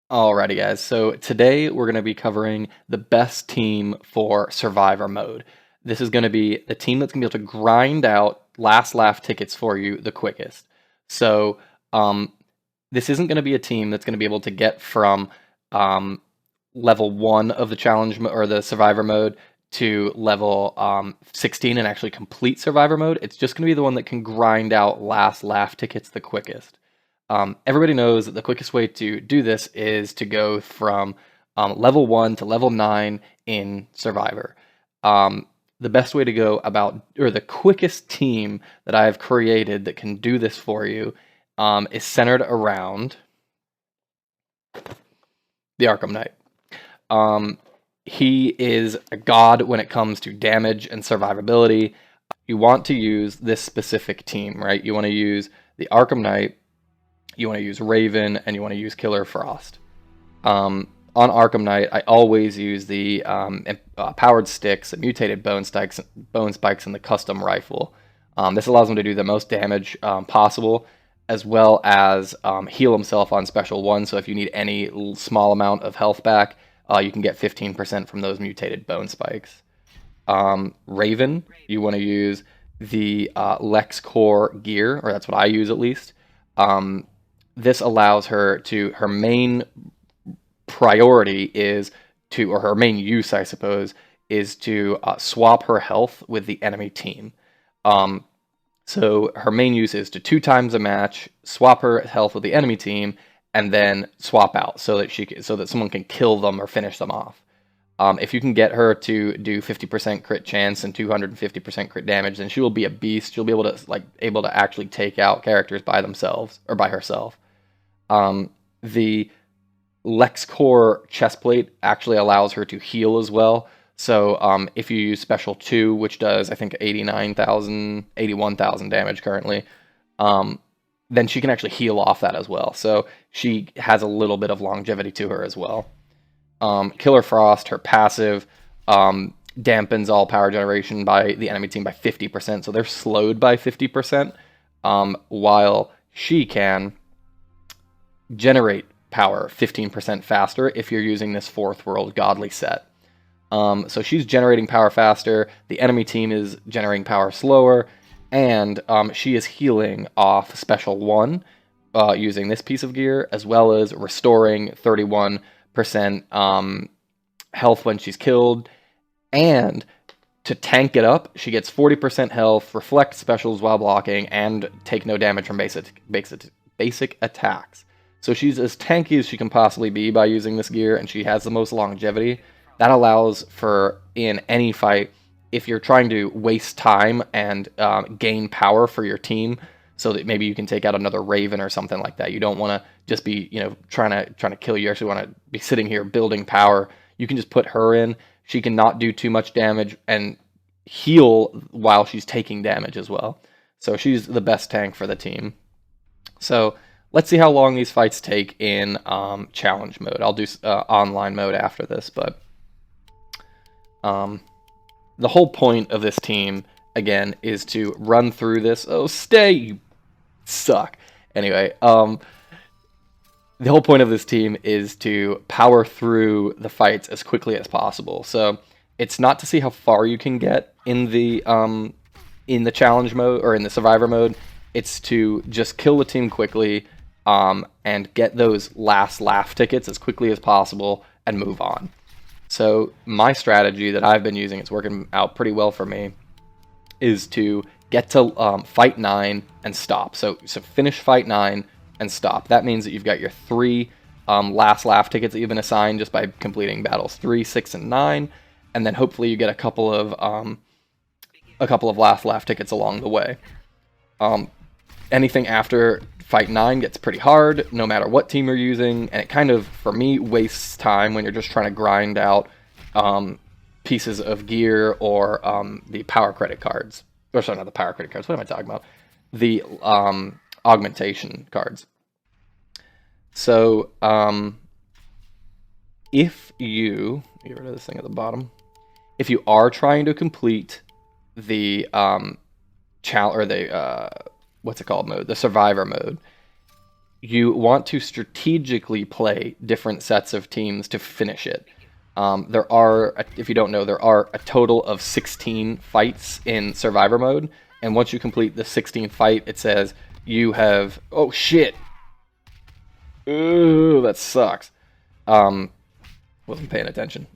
Alrighty guys, so today we're going to be covering the best team for Survivor mode. This is going to be the team that's going to be able to grind out last laugh tickets for you the quickest. So this isn't going to be a team that's going to be able to get from level 1 of the challenge or the Survivor mode to level 16 and actually complete Survivor mode. It's just going to be the one that can grind out last laugh tickets the quickest. Everybody knows that the quickest way to do this is to go from level 1 to level 9 in Survivor. The best way to go about, or the quickest team that I have created that can do this for you is centered around the Arkham Knight. He is a god when it comes to damage and survivability. You want to use this specific team, right? You want to use the Arkham Knight, you want to use Raven, and you want to use Killer Frost. On Arkham Knight, I always use the Powered Sticks, the Mutated Bone Spikes, and the Custom Rifle. This allows him to do the most damage possible, as well as heal himself on Special 1, so if you need any small amount of health back, you can get 15% from those Mutated Bone Spikes. Raven, you want to use the LexCorp gear, or that's what I use at least. This allows her to, her main priority is to, or her main use, I suppose, is to swap her health with the enemy team. So her main use is to 2 times a match, swap her health with the enemy team, and then swap out so that someone can kill them or finish them off. If you can get her to do 50% crit chance and 250% crit damage, then she will be a beast. She'll be able to actually take out characters by themselves or by herself. The LexCorp chest plate actually allows her to heal as well. So if you use Special 2, which does I think 81,000 damage currently, then she can actually heal off that as well. So she has a little bit of longevity to her as well. Killer Frost, her passive, dampens all power generation by the enemy team by 50%, so they're slowed by 50%, while she can generate power 15% faster if you're using this 4th world godly set. So she's generating power faster, the enemy team is generating power slower, and she is healing off Special 1 using this piece of gear, as well as restoring 31% health when she's killed. And to tank it up, she gets 40% health, reflect specials while blocking, and take no damage from basic attacks. So she's as tanky as she can possibly be by using this gear, and she has the most longevity. That allows for, in any fight, if you're trying to waste time and gain power for your team, so that maybe you can take out another Raven or something like that. You don't want to just be, trying to kill. You actually want to be sitting here building power. You can just put her in. She can not do too much damage and heal while she's taking damage as well. So she's the best tank for the team. So let's see how long these fights take in challenge mode. I'll do online mode after this, but the whole point of this team, again, is to run through this. Oh, stay, you suck. Anyway, the whole point of this team is to power through the fights as quickly as possible. So it's not to see how far you can get in the challenge mode or in the survivor mode. It's to just kill the team quickly and get those last laugh tickets as quickly as possible and move on. So my strategy that I've been using, it's working out pretty well for me, is to get to fight 9 and stop. So finish fight 9 and stop. That means that you've got your 3 last laugh tickets that you've been assigned just by completing battles 3, 6, and 9, and then hopefully you get a couple of last laugh tickets along the way. Anything after fight 9 gets pretty hard, no matter what team you're using, and it kind of, for me, wastes time when you're just trying to grind out pieces of gear or the power credit cards. Or sorry, not the power credit cards, what am I talking about? The augmentation cards. So, if you, get rid of this thing at the bottom, if you are trying to complete the what's it called mode, the survivor mode, you want to strategically play different sets of teams to finish it. There are, if you don't know, there are a total of 16 fights in Survivor mode, and once you complete the 16th fight, it says you have... Oh, shit! Ooh, that sucks. Wasn't paying attention.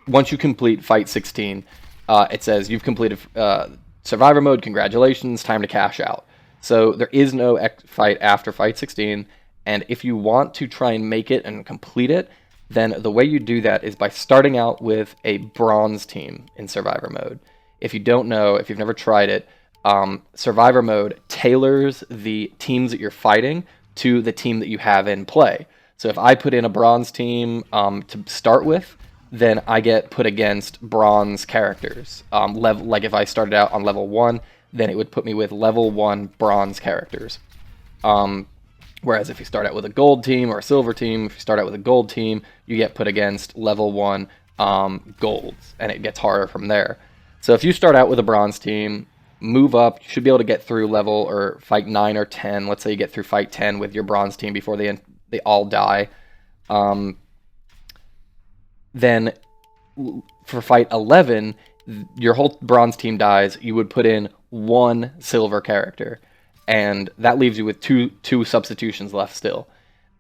Once you complete fight 16, it says you've completed Survivor mode, congratulations, time to cash out. So there is no fight after fight 16, and if you want to try and make it and complete it, then the way you do that is by starting out with a bronze team in Survivor mode. If you don't know, if you've never tried it, Survivor mode tailors the teams that you're fighting to the team that you have in play. So if I put in a bronze team to start with, then I get put against bronze characters. Like if I started out on level 1, then it would put me with level 1 bronze characters. Whereas if you start out with a gold team or a silver team, if you start out with a gold team, you get put against level 1 golds, and it gets harder from there. So if you start out with a bronze team, move up, you should be able to get through level or fight 9 or 10. Let's say you get through fight 10 with your bronze team before they all die. Then for fight 11, your whole bronze team dies. You would put in 1 silver character, and that leaves you with two substitutions left still.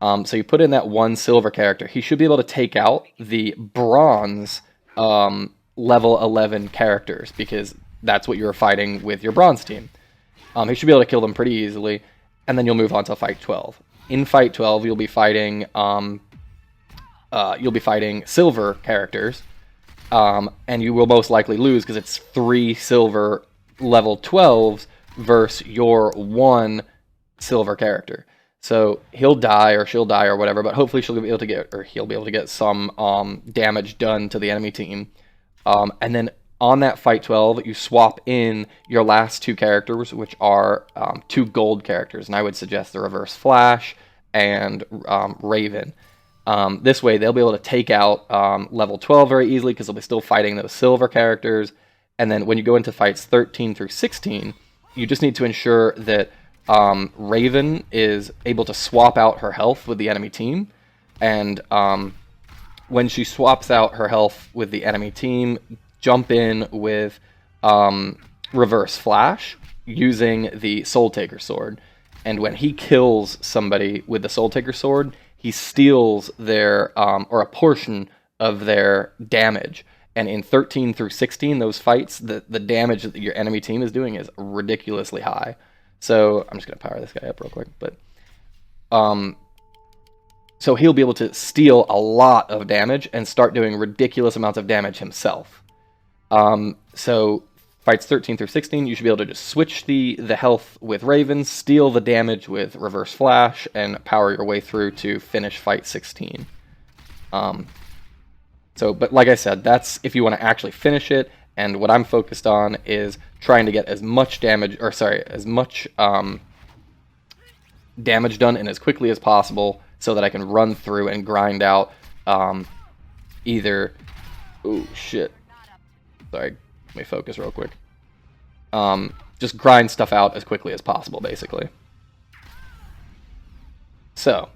So you put in that 1 silver character. He should be able to take out the bronze level 11 characters, because that's what you're fighting with your bronze team. He should be able to kill them pretty easily, and then you'll move on to fight 12. In fight 12, you'll be fighting silver characters, and you will most likely lose because it's 3 silver level 12s versus your 1 silver character. So he'll die or she'll die or whatever, but hopefully she'll be able to get, or he'll be able to get some damage done to the enemy team. And then on that fight 12, you swap in your last 2 characters, which are 2 gold characters, and I would suggest the Reverse Flash and Raven. This way, they'll be able to take out level 12 very easily because they'll be still fighting those silver characters. And then when you go into fights 13 through 16, you just need to ensure that Raven is able to swap out her health with the enemy team. And when she swaps out her health with the enemy team, jump in with Reverse Flash using the Soul Taker Sword. And when he kills somebody with the Soul Taker Sword, he steals their, or a portion of their damage. And in 13 through 16, those fights, the damage that your enemy team is doing is ridiculously high. So I'm just going to power this guy up real quick. But so he'll be able to steal a lot of damage and start doing ridiculous amounts of damage himself. So fights 13 through 16, you should be able to just switch the health with Raven, steal the damage with Reverse Flash, and power your way through to finish fight 16. But like I said, that's if you want to actually finish it, and what I'm focused on is trying to get as much damage, damage done and as quickly as possible so that I can run through and grind out either... Oh, shit. Sorry, let me focus real quick. Just grind stuff out as quickly as possible, basically. So,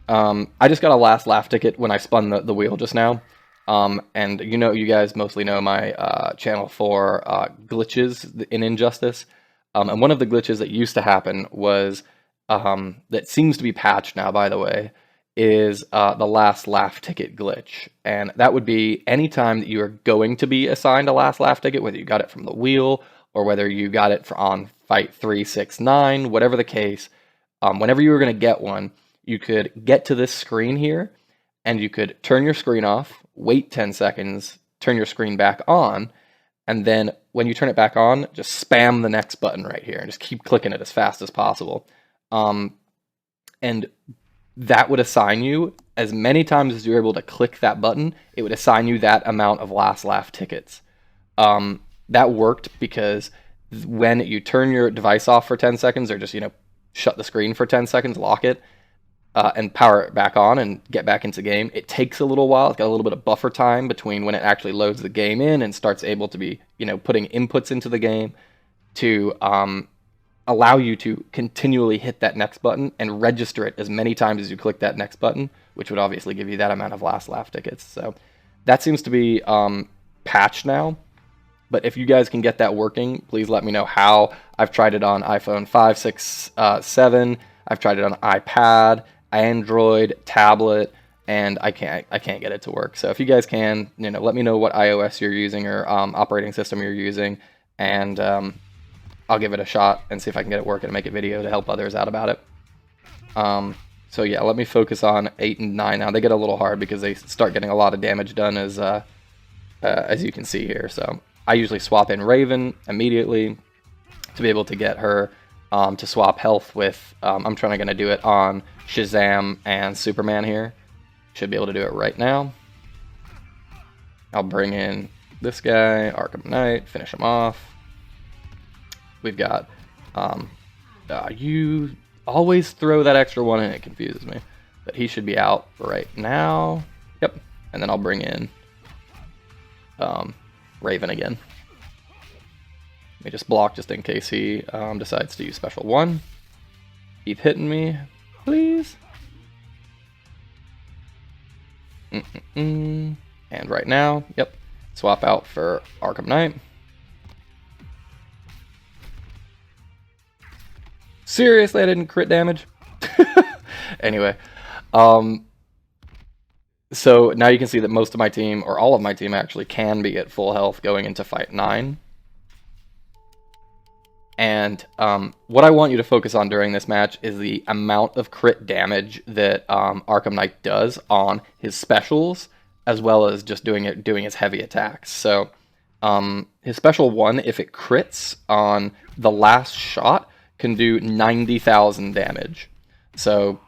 I just got a last laugh ticket when I spun the wheel just now. And you guys mostly know my channel for glitches in Injustice. And one of the glitches that used to happen was, that seems to be patched now, by the way, is the last laugh ticket glitch. And that would be anytime that you are going to be assigned a last laugh ticket, whether you got it from the wheel or whether you got it on fight 3, 6, 9, whatever the case, whenever you were going to get one, you could get to this screen here and you could turn your screen off, wait 10 seconds, turn your screen back on, and then when you turn it back on, just spam the next button right here and just keep clicking it as fast as possible. And that would assign you, as many times as you're able to click that button, it would assign you that amount of last laugh tickets. That worked because when you turn your device off for 10 seconds, or just, shut the screen for 10 seconds, lock it, and power it back on and get back into the game, it takes a little while. It's got a little bit of buffer time between when it actually loads the game in and starts able to be, putting inputs into the game to allow you to continually hit that next button and register it as many times as you click that next button, which would obviously give you that amount of last laugh tickets. So that seems to be patched now. But if you guys can get that working, please let me know how. I've tried it on iPhone 5, 6, 7. I've tried it on iPad, Android, tablet, and I can't get it to work. So if you guys can, let me know what iOS you're using or operating system you're using, and I'll give it a shot and see if I can get it working and make a video to help others out about it. So yeah, let me focus on 8 and 9 now. They get a little hard because they start getting a lot of damage done, as you can see here. So I usually swap in Raven immediately to be able to get her to swap health with. I'm trying to do it on Shazam and Superman here. Should be able to do it right now. I'll bring in this guy, Arkham Knight, finish him off. We've got, you always throw that extra one and it confuses me. But he should be out right now. Yep. And then I'll bring in Raven again. Let me just block just in case he decides to use special one. Keep hitting me, please. And right now, yep, swap out for Arkham Knight. Seriously, I didn't crit damage? Anyway, so now you can see that most of my team, or all of my team actually, can be at full health going into fight 9. And what I want you to focus on during this match is the amount of crit damage that Arkham Knight does on his specials, as well as just doing his heavy attacks. So his special 1, if it crits on the last shot, can do 90,000 damage. So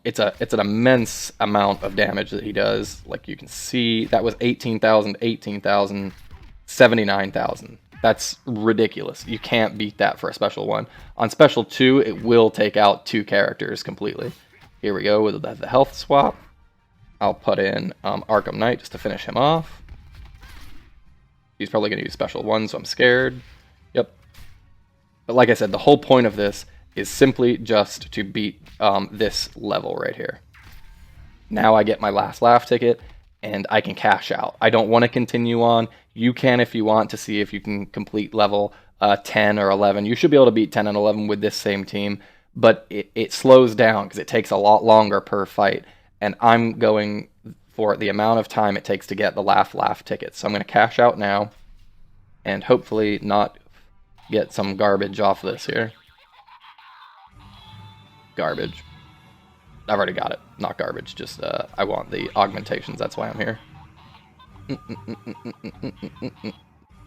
it's an immense amount of damage that he does. Like you can see, that was 18,000, 18,000, 79,000. That's ridiculous. You can't beat that for a special 1. On special 2, it will take out 2 characters completely. Here we go with the health swap. I'll put in Arkham Knight just to finish him off. He's probably going to use special 1, so I'm scared. Yep. But like I said, the whole point of this is simply just to beat this level right here. Now I get my last laugh ticket, and I can cash out. I don't want to continue on. You can if you want to see if you can complete level 10 or 11. You should be able to beat 10 and 11 with this same team, but it slows down because it takes a lot longer per fight, and I'm going for the amount of time it takes to get the laugh tickets. So I'm going to cash out now and hopefully not get some garbage off this here. Garbage. I've already got it. Not garbage, just I want the augmentations, that's why I'm here.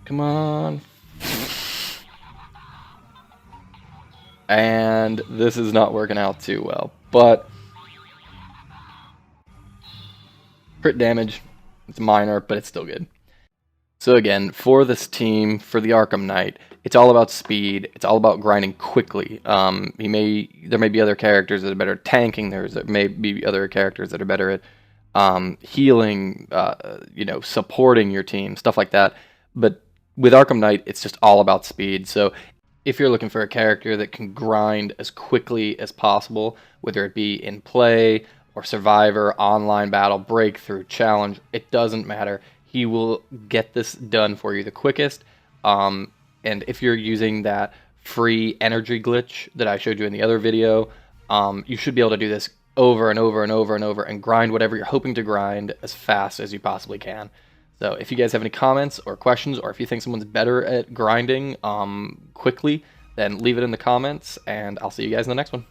Come on. And this is not working out too well, but crit damage, it's minor, but it's still good. So again, for this team, for the Arkham Knight, it's all about speed. It's all about grinding quickly. There may be other characters that are better at tanking. There may be other characters that are better at healing, supporting your team, stuff like that. But with Arkham Knight, it's just all about speed. So if you're looking for a character that can grind as quickly as possible, whether it be in play or survivor, online battle, breakthrough, challenge, it doesn't matter. He will get this done for you the quickest. And if you're using that free energy glitch that I showed you in the other video, you should be able to do this over and over and over and over and grind whatever you're hoping to grind as fast as you possibly can. So if you guys have any comments or questions, or if you think someone's better at grinding quickly, then leave it in the comments, and I'll see you guys in the next one.